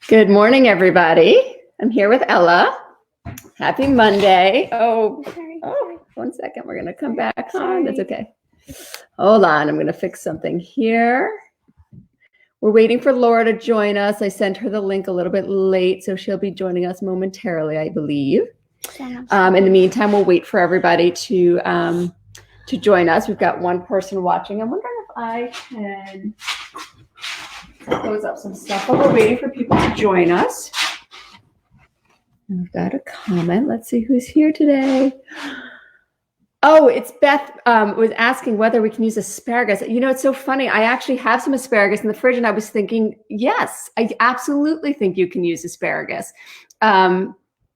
Good morning, everybody. I'm here with Ella. Happy Monday. Oh, 1 second. We're going to come back on. That's okay. Hold on. I'm going to fix something here. We're waiting for Laura to join us. I sent her the link a little bit late, so she'll be joining us momentarily, I believe. In the meantime, we'll wait for everybody to join us. We've got one person watching. I'm wondering if I can close up some stuff while we're waiting for people to join us. I've got a comment. Let's see who's here today. Oh, it's Beth was asking whether we can use asparagus. You know, it's so funny. I actually have some asparagus in the fridge, and I was thinking, yes, I absolutely think you can use asparagus.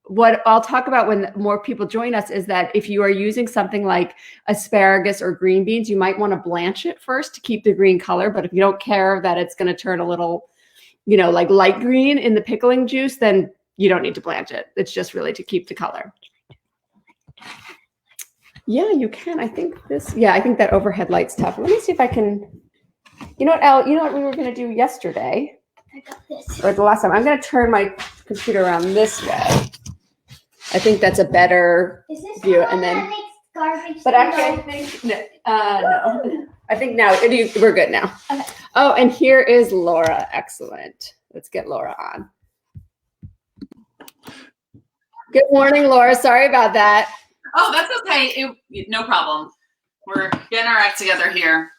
What I'll talk about when more people join us is that if you are using something like asparagus or green beans, you might want to blanch it first to keep the green color. But if you don't care that it's going to turn a little, like light green in the pickling juice, then you don't need to blanch it. It's just really to keep the color. Yeah, you can. I think that overhead light's tough. Let me see if I can, Elle, you know what we were going to do yesterday? I got this. Or the last time. I'm going to turn my computer around this way. I think that's a better view. And then, but actually, I think no. I think now we're good now. Okay. Oh, and here is Laura. Excellent. Let's get Laura on. Good morning, Laura. Sorry about that. Oh, that's okay. No problem. We're getting our act together here.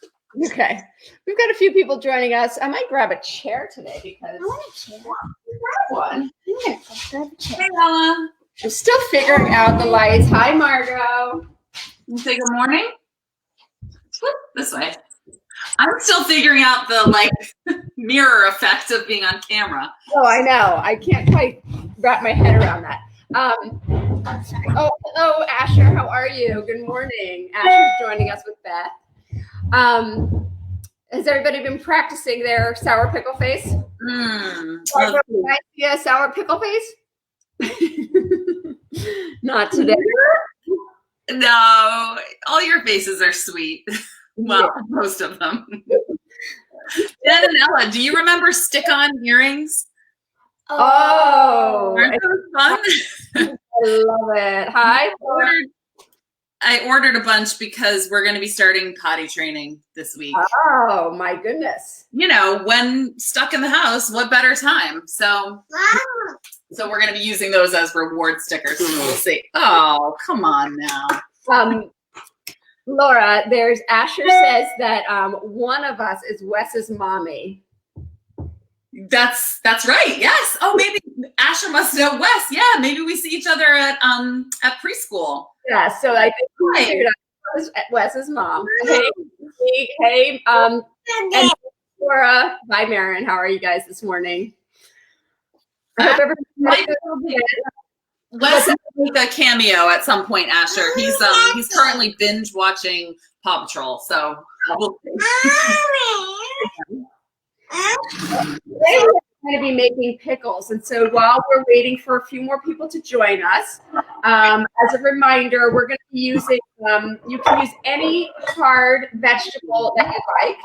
Okay. We've got a few people joining us. I might grab a chair today because I want a chair. grab one. Here, I'll grab a chair. Hey, Ella. I'm still figuring out the lights. Hi, Margot. You say good morning? This way. I'm still figuring out the mirror effect of being on camera. Oh, I know. I can't quite wrap my head around that. Oh, hello, Asher. How are you? Good morning. Asher's joining us with Beth. Has everybody been practicing their sour pickle face? Yeah, sour pickle face? Not today. No, all your faces are sweet. Well, yeah. Most of them. Jen and Ella, do you remember stick-on earrings? Oh, aren't those fun? I love it. Hi. I ordered a bunch because we're going to be starting potty training this week. Oh, my goodness. When stuck in the house, what better time? So we're going to be using those as reward stickers. We'll see. Oh, come on now. Laura, there's Asher says that one of us is Wes's mommy. That's right. Yes. Oh, maybe Asher must know Wes. Yeah, maybe we see each other at preschool. Yeah. So I think we figured out Wes's mom. Hey, and Laura. Hi, Marin. How are you guys this morning? I hope everybody's Wes will make a cameo at some point. Asher. He's currently binge watching Paw Patrol. So. We'll Today we're going to be making pickles, and so while we're waiting for a few more people to join us, as a reminder, we're going to be using, you can use any hard vegetable that you like.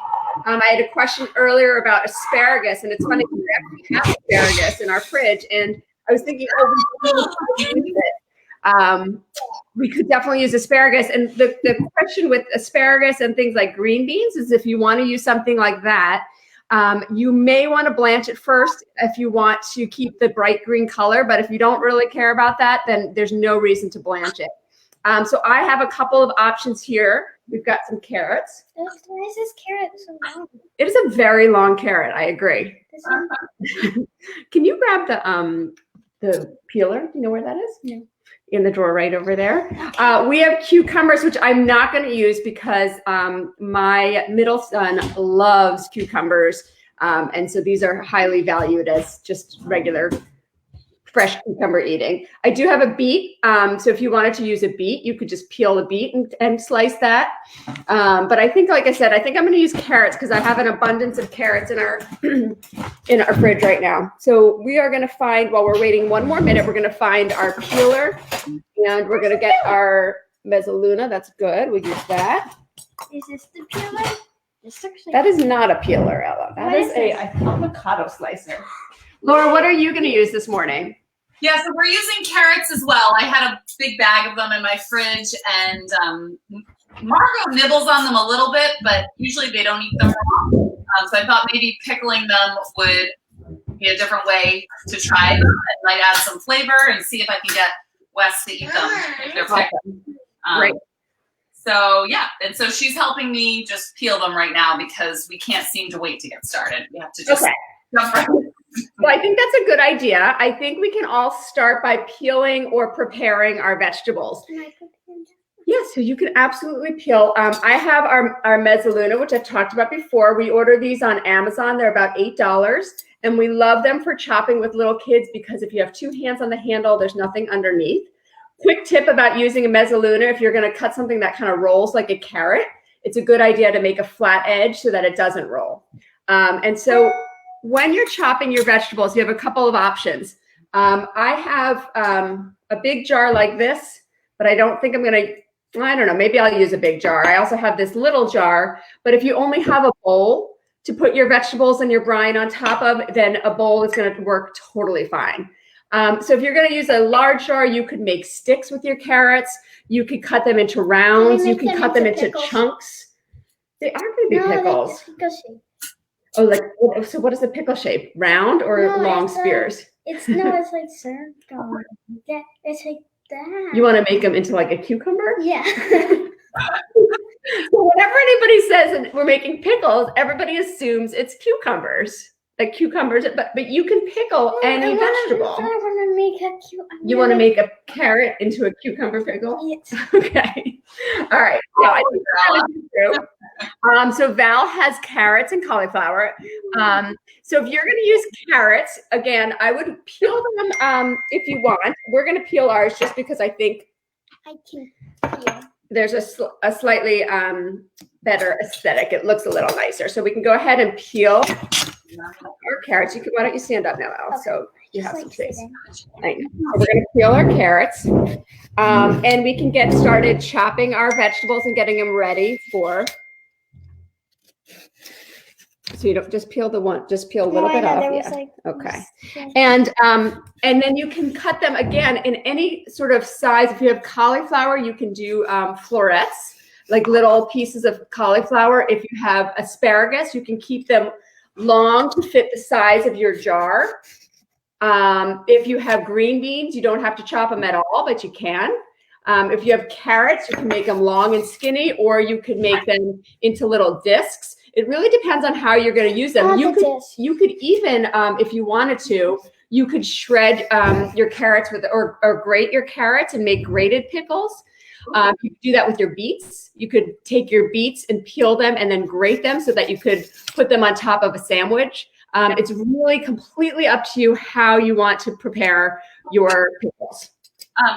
I had a question earlier about asparagus, and it's funny because we actually have asparagus in our fridge, and I was thinking, we could definitely use asparagus. And the question with asparagus and things like green beans is if you want to use something like that, you may want to blanch it first if you want to keep the bright green color, but if you don't really care about that, then there's no reason to blanch it. So I have a couple of options here. We've got some carrots. Why is this carrot so long? It is a very long carrot. I agree. Can you grab the peeler? Do you know where that is? No. In the drawer right over there. We have cucumbers, which I'm not going to use because my middle son loves cucumbers. And so these are highly valued as just regular fresh cucumber eating. I do have a beet. So if you wanted to use a beet, you could just peel the beet and slice that. But I think, like I said, I think I'm going to use carrots because I have an abundance of carrots in our in our fridge right now. So we are going to find, while we're waiting one more minute, we're going to find our peeler and we're going to get our mezzaluna. That's good. We'll use that. Is this the peeler? That is not a peeler, Ella. That is a avocado slicer. Laura, what are you going to use this morning? Yeah, so we're using carrots as well. I had a big bag of them in my fridge, and Margot nibbles on them a little bit, but usually they don't eat them raw. So I thought maybe pickling them would be a different way to try them. I might add some flavor and see if I can get Wes to eat them if they're pickled. Great. So yeah, and so she's helping me just peel them right now because we can't seem to wait to get started. We have to just jump right in. Well, I think that's a good idea. I think we can all start by peeling or preparing our vegetables. Yeah, so you can absolutely peel. I have our mezzaluna, which I've talked about before. We order these on Amazon. They're about $8, and we love them for chopping with little kids because if you have two hands on the handle, there's nothing underneath. Quick tip about using a mezzaluna: if you're going to cut something that kind of rolls like a carrot, it's a good idea to make a flat edge so that it doesn't roll. And so when you're chopping your vegetables, you have a couple of options. I have a big jar like this, but I don't think I'm going to, I don't know, maybe I'll use a big jar. I also have this little jar, but if you only have a bowl to put your vegetables and your brine on top of, then a bowl is going to work totally fine. So if you're going to use a large jar, you could make sticks with your carrots. You could cut them into rounds. You can cut them into chunks. They are going to be pickles. Oh, like, so what is the pickle shape? Round or long spears? It's like circle. It's like that. You want to make them into like a cucumber? Yeah. So whenever anybody says that we're making pickles, everybody assumes it's cucumbers. Like cucumbers, but you can pickle any vegetable. You want to make a carrot into a cucumber pickle? Yes. Okay. All right. So I think that is true. So Val has carrots and cauliflower. So if you're going to use carrots, again, I would peel them if you want. We're going to peel ours just because I think I can peel. There's a slightly better aesthetic. It looks a little nicer. So we can go ahead and peel our carrots. Why don't you stand up now, Al? So you have some space. I know. So we're going to peel our carrots, and we can get started chopping our vegetables and getting them ready for. So you don't just peel just peel a little bit off. Yeah. Okay. And then you can cut them again in any sort of size. If you have cauliflower, you can do florets, like little pieces of cauliflower. If you have asparagus, you can keep them long to fit the size of your jar. If you have green beans, you don't have to chop them at all, but you can. If you have carrots, you can make them long and skinny, or you could make them into little discs. It really depends on how you're going to use them. You could even, if you wanted to, you could shred your carrots or grate your carrots and make grated pickles. You could do that with your beets. You could take your beets and peel them and then grate them so that you could put them on top of a sandwich. It's really completely up to you how you want to prepare your pickles.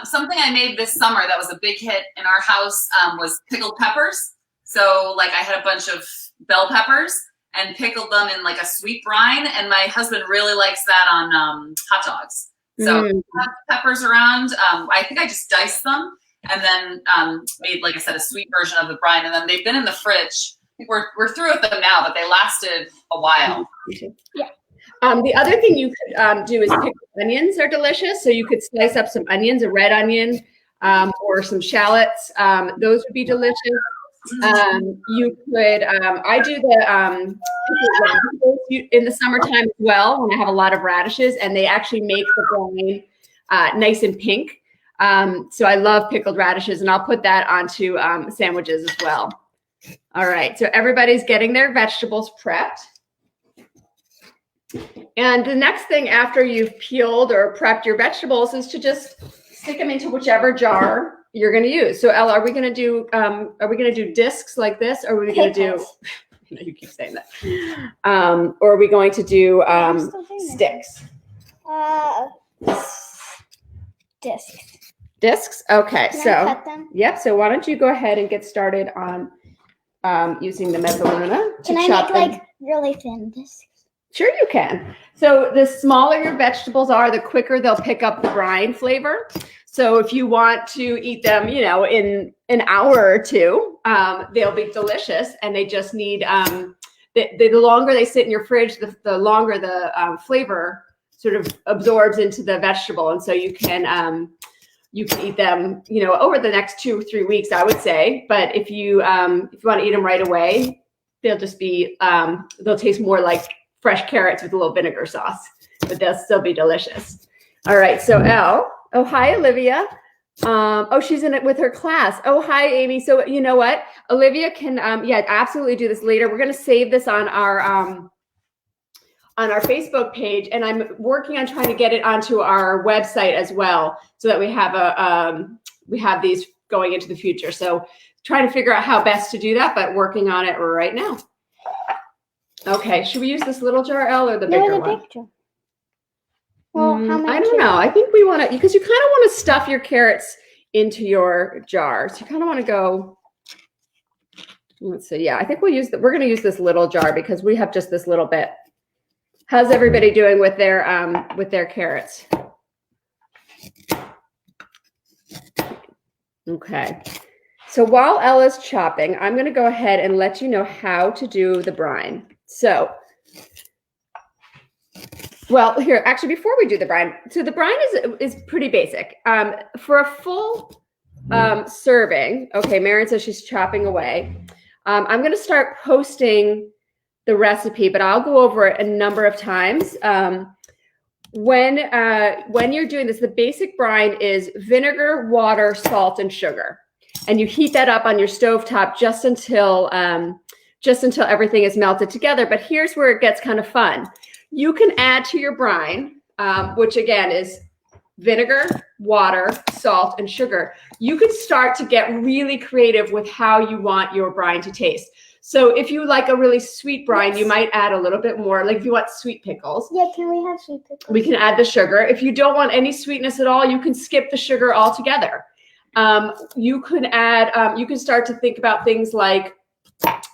Something I made this summer that was a big hit in our house was pickled peppers. So like I had a bunch of bell peppers and pickled them in like a sweet brine. And my husband really likes that on hot dogs. So have peppers around. I think I just diced them and then made, like I said, a sweet version of the brine. And then they've been in the fridge. I think we're through with them now, but they lasted a while. Yeah. The other thing you could do is pickled onions are delicious. So you could slice up some onions, a red onion, or some shallots. Those would be delicious. You could, I do the radishes in the summertime as well when I have a lot of radishes, and they actually make the brine nice and pink. So I love pickled radishes, and I'll put that onto sandwiches as well. All right, so everybody's getting their vegetables prepped. And the next thing after you've peeled or prepped your vegetables is to just stick them into whichever jar you're going to use. So Ella, are we going to do discs like this, or are we going to do? You keep saying that. Or are we going to do sticks? Discs. Discs. Okay. Can I so cut them? Yep. So why don't you go ahead and get started on using the mezzaluna to Can I chop make them. like really thin discs? Sure you can. So the smaller your vegetables are, the quicker they'll pick up the brine flavor. So if you want to eat them, in an hour or two, they'll be delicious, and they just need, the longer they sit in your fridge, the longer the flavor sort of absorbs into the vegetable, and so you can eat them, you know, over the next 2 or 3 weeks, I would say. But if you want to eat them right away, they'll just be they'll taste more like fresh carrots with a little vinegar sauce, but they'll still be delicious. All right, so Elle. Oh, hi, Olivia. Oh, she's in it with her class. Oh, hi, Amy. So you know what? Olivia can, yeah, absolutely do this later. We're going to save this on our Facebook page, and I'm working on trying to get it onto our website as well, so that we have these going into the future. So trying to figure out how best to do that, but working on it right now. Okay, should we use this little jar, Elle, or the bigger one? Big jar. Well, how many? I don't know. I think we want to, because you kind of want to stuff your carrots into your jar. So you kind of want to go. Let's see. Yeah, I think we're going to use this little jar because we have just this little bit. How's everybody doing with their carrots? Okay. So while Ella's chopping, I'm going to go ahead and let you know how to do the brine. So, well, here, actually, before we do the brine, so the brine is pretty basic. For a full serving, okay, Marion says she's chopping away. I'm going to start posting the recipe, but I'll go over it a number of times. When you're doing this, the basic brine is vinegar, water, salt, and sugar, and you heat that up on your stovetop just until everything is melted together. But here's where it gets kind of fun. You can add to your brine, which again is vinegar, water, salt, and sugar. You can start to get really creative with how you want your brine to taste. So if you like a really sweet brine, you might add a little bit more. Like if you want sweet pickles. Yeah, can we have sweet pickles? We can add the sugar. If you don't want any sweetness at all, you can skip the sugar altogether. You can add, you can start to think about things like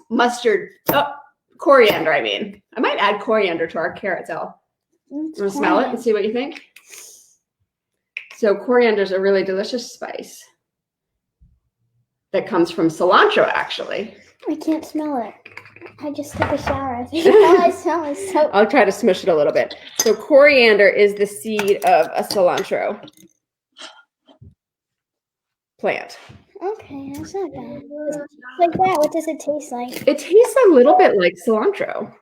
mustard, coriander, I mean. I might add coriander to our carrots, Elle. Want to smell it and see what you think? So coriander is a really delicious spice that comes from cilantro, actually. I can't smell it. I just took a shower. I think all I smell is soap. I'll try to smush it a little bit. So coriander is the seed of a cilantro plant. Okay, that's not bad. Like that, what does it taste like? It tastes a little bit like cilantro.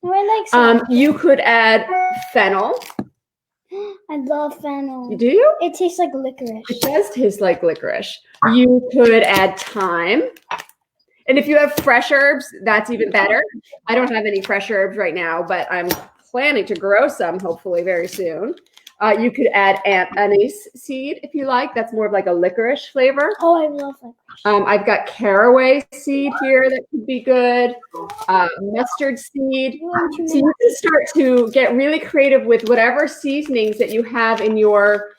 Oh, I like cilantro. You could add fennel. I love fennel. Do you? It tastes like licorice. It does taste like licorice. You could add thyme. And if you have fresh herbs, that's even better. I don't have any fresh herbs right now, but I'm planning to grow some hopefully very soon. You could add anise seed if you like. That's more of like a licorice flavor. Oh, I love licorice. I've got caraway seed here that could be good. Mustard seed. So you can start to get really creative with whatever seasonings that you have in your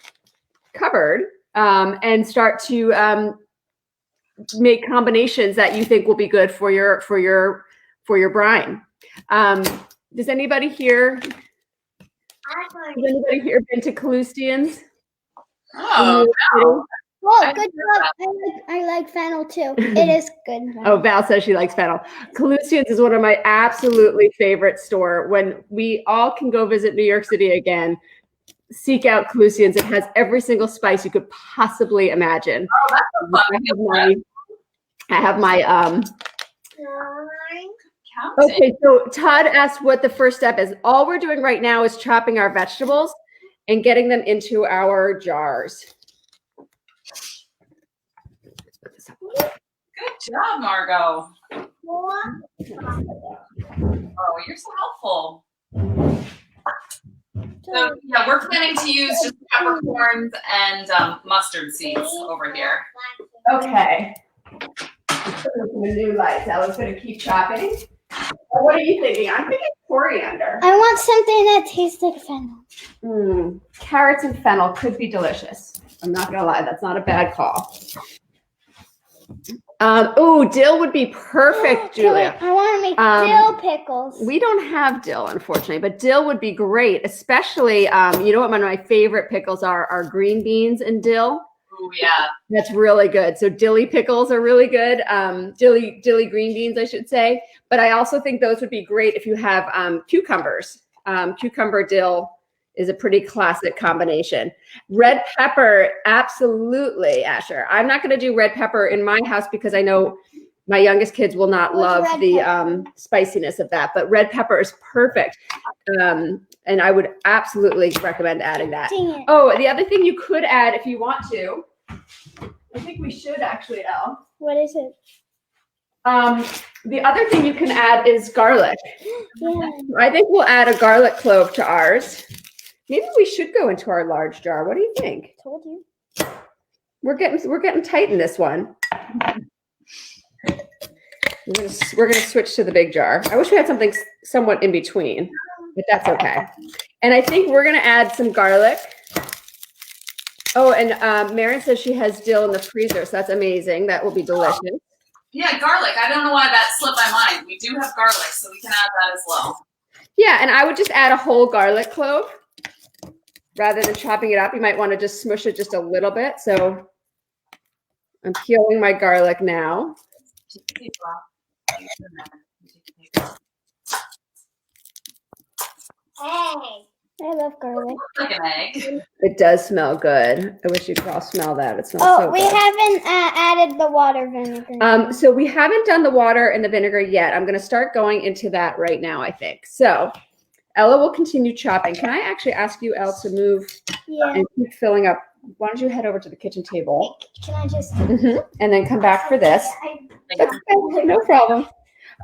cupboard, and start to make combinations that you think will be good for your brine. Does anybody here? Has anybody here been to Calustians? Oh, Well, good job. I like fennel too. It is good. Oh, Val says she likes fennel. Calustians is one of my absolutely favorite store. When we all can go visit New York City again, seek out Calustians. It has every single spice you could possibly imagine. Oh, that's so fun. I have my Okay, so Todd asked what the first step is. All we're doing right now is chopping our vegetables and getting them into our jars. Good job, Margot. Oh, you're so helpful. So yeah, we're planning to use just peppercorns and mustard seeds over here. Okay. Some new lights. I was going to keep chopping. What are you thinking? I'm thinking coriander. I want something that tastes like fennel. Carrots and fennel could be delicious. I'm not going to lie. That's not a bad call. Dill would be perfect, Julia. I want to make dill pickles. We don't have dill, unfortunately, but dill would be great, especially, you know what one of my favorite pickles are green beans and dill. Oh, yeah. That's really good. So dilly pickles are really good. Dilly green beans, I should say. But I also think those would be great if you have cucumbers. Cucumber dill is a pretty classic combination. Red pepper, absolutely, Asher. I'm not going to do red pepper in my house because I know my youngest kids will not What's love red the pepper? spiciness of that, but red pepper is perfect. And I would absolutely recommend adding that. Dang it. Oh, the other thing you could add if you want to, I think we should actually, Elle. What is it? The other thing you can add is garlic. Yeah. I think we'll add a garlic clove to ours. Maybe we should go into our large jar. What do you think? Told you. We're getting tight in this one. We're gonna switch to the big jar. I wish we had something somewhat in between, but that's okay. And I think we're gonna add some garlic. Oh, and Maren says she has dill in the freezer, so that's amazing. That will be delicious. Yeah, garlic. I don't know why that slipped my mind. We do have garlic, so we can add that as well. Yeah, and I would just add a whole garlic clove rather than chopping it up. You might want to just smush it just a little bit. So I'm peeling my garlic now. Hey. I love garlic. Like an egg. It does smell good. I wish you could all smell that. It smells Oh, so we good. haven't added the water vinegar. So we haven't done the water and the vinegar yet. I'm going to start going into that right now, I think. So Ella will continue chopping. Can I actually ask you, Elle, to move Yeah. and keep filling up? Why don't you head over to the kitchen table Can I just? and then come back for this? That's okay. No problem.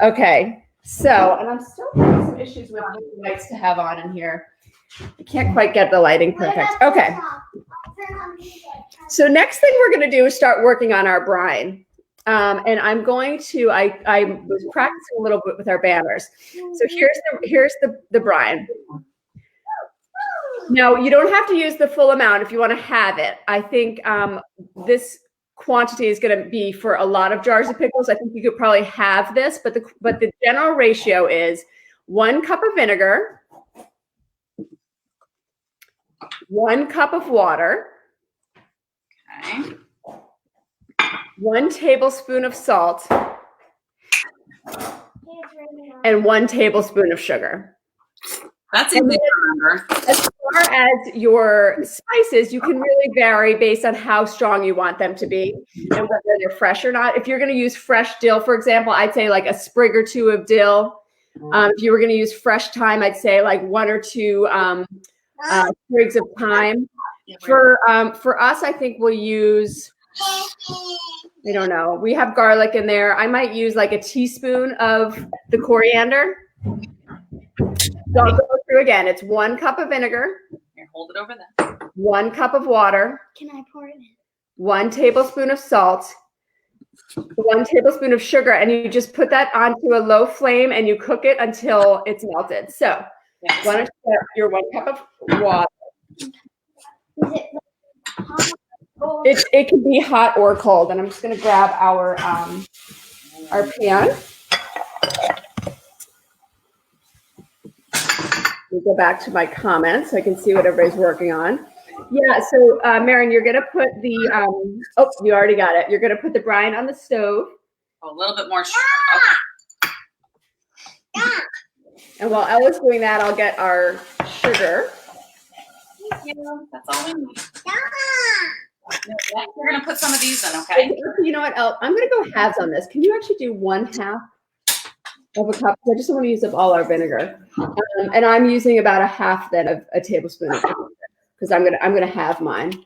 Okay. So, and I'm still having some issues with what the lights to have on in here. I can't quite get the lighting perfect. Okay. So next thing we're going to do is start working on our brine. And I'm going to, I was practicing a little bit with our banners. So here's the brine. Now, you don't have to use the full amount if you want to have it. I think this quantity is going to be for a lot of jars of pickles. I think you could probably have this, but the general ratio is 1 cup of vinegar, 1 cup of water, Okay. 1 tablespoon of salt, and 1 tablespoon of sugar. That's easy to remember. As far as your spices, you can really vary based on how strong you want them to be and whether they're fresh or not. If you're going to use fresh dill, for example, I'd say like a sprig or 2 of dill. If you were going to use fresh thyme, I'd say like 1 or 2 sprigs of thyme. For us, I think we'll use, I don't know, we have garlic in there. I might use like a teaspoon of the coriander. So I'll go through again. It's 1 cup of vinegar. Here, hold it over there. 1 cup of water. Can I pour it in? 1 tablespoon of salt. 1 tablespoon of sugar, and you just put that onto a low flame and you cook it until it's melted. So Yes. why don't you start your 1 cup of water? Is it hot? It can be hot or cold, and I'm just going to grab our pan. Let me go back to my comments so I can see what everybody's working on. Yeah, so Maren, you're going to put the oh, you already got it. You're going to put the brine on the stove. Oh, a little bit more sugar. Okay. And while Ella's doing that, I'll get our sugar. Thank you. That's all we need. We're going to put some of these in, okay? You know what, Elle? I'm going to go halves on this. Can you actually do 1/2 of a cup? I just don't want to use up all our vinegar. And I'm using about a half then of a tablespoon of vinegar because I'm gonna have mine.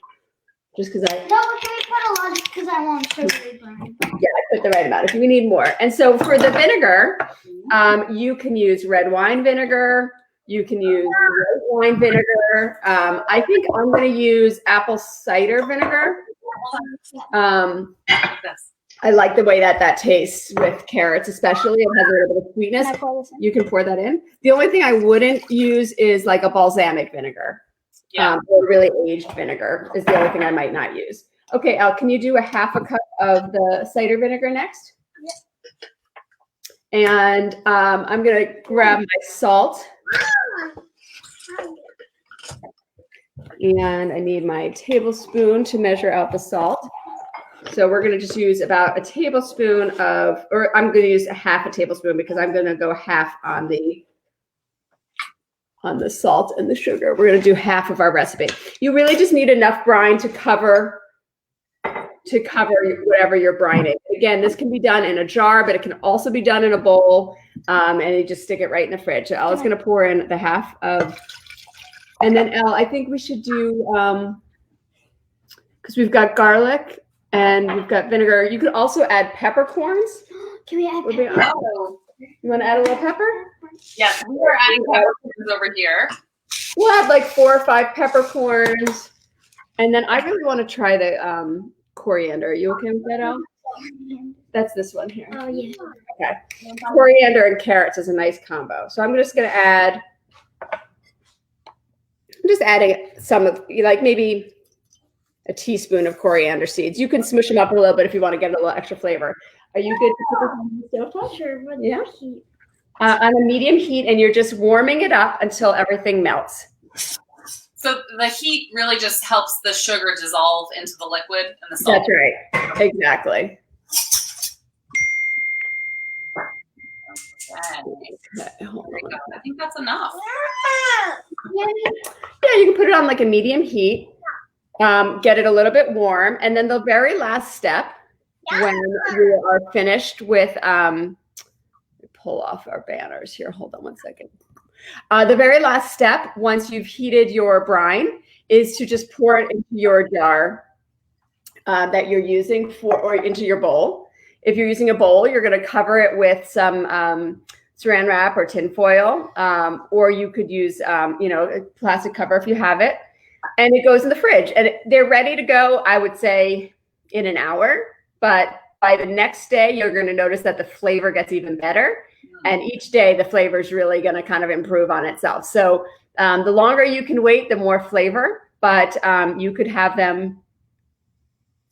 Just because I No, can we put a lot because I want sugary brine. yeah, I put the right amount. If we need more. And so for the vinegar, you can use red wine vinegar. You can use white wine vinegar. I think I'm going to use apple cider vinegar. Like this. I like the way that tastes with carrots, especially. It has a little bit of sweetness. Can I pour this in? You can pour that in. The only thing I wouldn't use is like a balsamic vinegar. Yeah. Or really aged vinegar is the only thing I might not use. Okay, Elle, can you do a 1/2 cup of the cider vinegar next? Yep. And I'm going to grab my salt. And I need my tablespoon to measure out the salt. So we're going to just use about a tablespoon of, or I'm going to use a 1/2 tablespoon because I'm going to go half on the on the salt and the sugar. We're going to do half of our recipe. You really just need enough brine to cover whatever you're brining. Again, this can be done in a jar, but it can also be done in a bowl, and you just stick it right in the fridge. So Ella's going to pour in the half of, and then Elle, I think we should do, because we've got garlic and we've got vinegar. You could also add peppercorns. Can we add pepper? You want to add a little pepper? Yes, we are adding peppercorns over here. We'll add like 4 or 5 peppercorns. And then I really want to try the coriander. Are you okay with that, Elle? That's this one here. Oh, yeah. Okay. Coriander and carrots is a nice combo. So I'm just going to add, I'm just adding some of, like maybe a teaspoon of coriander seeds. You can smush them up a little bit if you want to get a little extra flavor. Are you good to put this on the stovetop? Sure. Yeah. On a medium heat, and you're just warming it up until everything melts. So the heat really just helps the sugar dissolve into the liquid and the salt. That's right. Exactly. Okay, hold on. I think that's enough. Yeah, you can put it on like a medium heat, get it a little bit warm, and then the very last step, when you are finished with, pull off our banners here. Hold on one second. The very last step, once you've heated your brine, is to just pour it into your jar that you're using or into your bowl. If you're using a bowl, you're going to cover it with some saran wrap or tin foil, or you could use, a plastic cover if you have it, and it goes in the fridge. And they're ready to go, I would say, in an hour. But by the next day, you're going to notice that the flavor gets even better. And each day, the flavor is really going to kind of improve on itself. So the longer you can wait, the more flavor. But you could have them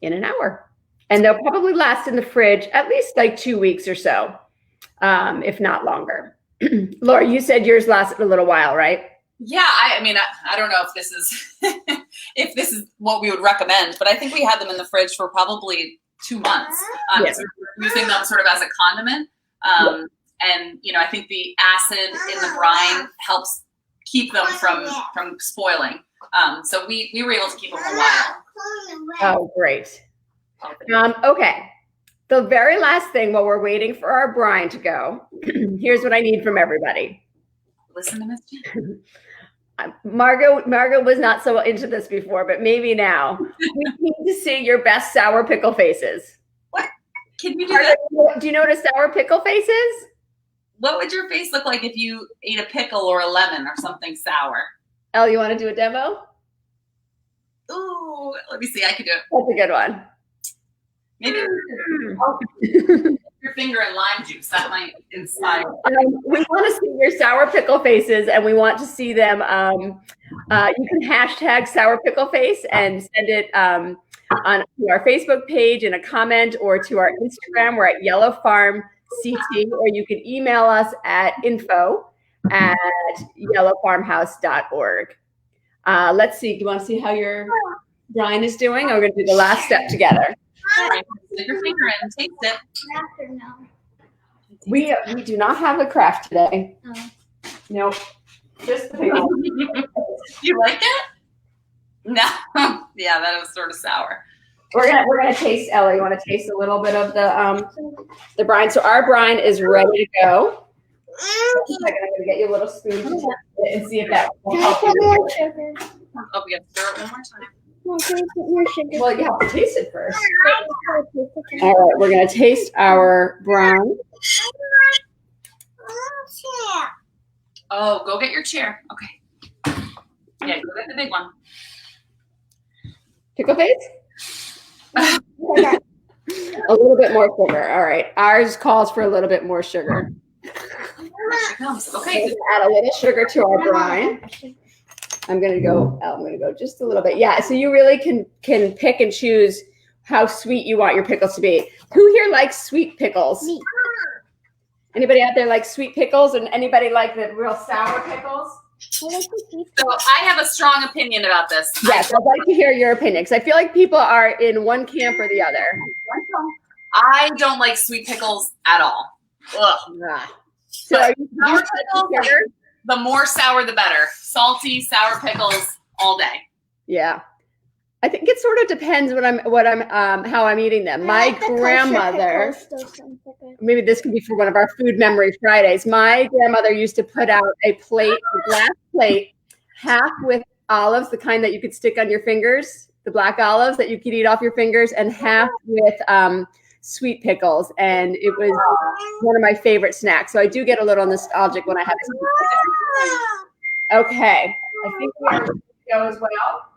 in an hour. And they'll probably last in the fridge at least like 2 weeks or so, if not longer. Laura, you said yours lasted a little while, right? Yeah, I mean, I don't know if this is if this is what we would recommend, but I think we had them in the fridge for probably 2 months. Yes. So we're using them sort of as a condiment. And, I think the acid in the brine helps keep them from spoiling. So we were able to keep them a while. Oh, great. Okay. The very last thing while we're waiting for our brine to go, here's what I need from everybody. Listen to Miss Jen. Margot was not so into this before, but maybe now. We need to see your best sour pickle faces. What? Can you do that? Do you know what a sour pickle face is? What would your face look like if you ate a pickle or a lemon or something sour? Elle, you want to do a demo? Ooh, let me see. I could do it. That's a good one. Maybe your finger in lime juice. That might inspire. We want to see your sour pickle faces, and we want to see them. You can hashtag sour pickle face and send it on to our Facebook page in a comment, or to our Instagram. We're at Yellow Farm CT, or you can email us at info@yellowfarmhouse.org. Let's see. Do you want to see how your brine is doing? Or we're going to do the last step together. All right, stick your finger in and taste it. We do not have a craft today. Oh. No, just the pickle. You like it? No. Yeah, that was sort of sour. We're gonna taste, Ella. You want to taste a little bit of the brine? So our brine is ready to go. I'm gonna get you a little spoon and see if that will help you. More sugar. Oh, we got to stir it one more time. More sugar. Well, you have to taste it first. All right, we're gonna taste our brine. Oh, go get your chair. Okay. Yeah, go get the big one. Pickle face? A little bit more sugar. All right. Ours calls for a little bit more sugar. Here she comes. Okay. Add a little sugar to our brine. I'm gonna go just a little bit. Yeah. So you really can pick and choose how sweet you want your pickles to be. Who here likes sweet pickles? Me. Anybody out there like sweet pickles, and anybody like the real sour pickles? So I have a strong opinion about this. Yes, I'd like to hear your opinion, because I feel like people are in one camp or the other. I don't like sweet pickles at all. Ugh. So are you Sour pickles? sugar? the more sour, the better. Salty, sour pickles all day. Yeah. I think it sort of depends how I'm eating them. My grandmother, maybe this could be for one of our Food Memory Fridays. My grandmother used to put out a glass plate, half with olives, the kind that you could stick on your fingers, the black olives that you could eat off your fingers, and half with sweet pickles. And it was one of my favorite snacks. So I do get a little nostalgic when I have it. Okay. I think we are ready to go as well.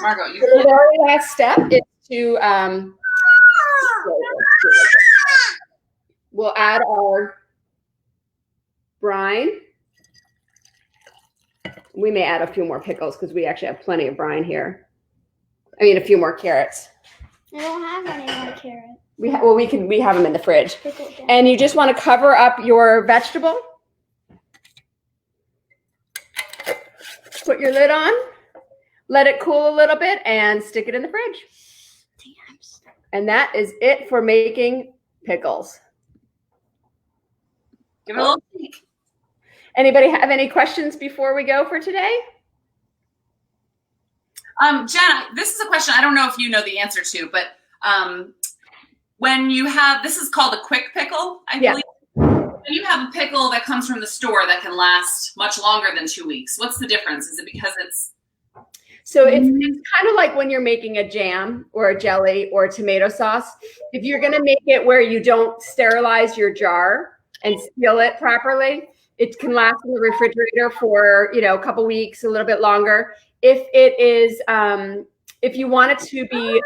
Margot, you The very last step is to we'll add our brine. We may add a few more pickles because we actually have plenty of brine here. I mean, a few more carrots. I don't have any more carrots. We have them in the fridge. And you just want to cover up your vegetable. Put your lid on. Let it cool a little bit and stick it in the fridge. And that is it for making pickles. give it a little peek. Anybody have any questions before we go for today? Jen, this is a question I don't know if you know the answer to, but when you have, this is called a quick pickle, I believe. When you have a pickle that comes from the store that can last much longer than 2 weeks, what's the difference? Is it because it's... So it's kind of like when you're making a jam or a jelly or a tomato sauce. If you're going to make it where you don't sterilize your jar and seal it properly, it can last in the refrigerator for, a couple weeks, a little bit longer. If it is, if you want it to be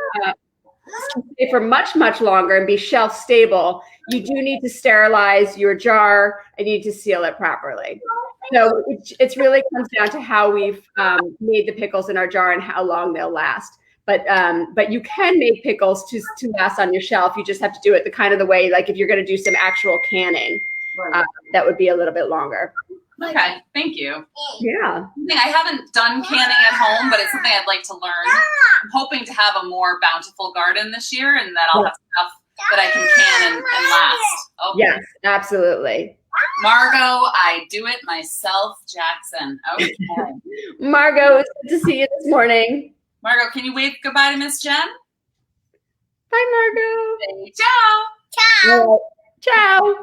for much, much longer and be shelf stable, you do need to sterilize your jar and you need to seal it properly. So it really comes down to how we've made the pickles in our jar and how long they'll last. But you can make pickles to last on your shelf. You just have to do it the way, like if you're going to do some actual canning, that would be a little bit longer. Okay, thank you. Yeah. I haven't done canning at home, but it's something I'd like to learn. I'm hoping to have a more bountiful garden this year and that I'll have stuff that I can can and last. Okay. Yes, absolutely. Margot, I do it myself, Jackson. Okay. Margot, it's good to see you this morning. Margot, can you wave goodbye to Miss Jen? Bye, Margot. Say ciao. Ciao. Ciao.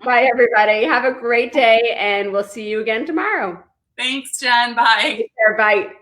Bye, everybody. Have a great day, and we'll see you again tomorrow. Thanks, Jen. Bye. Take care. Bye.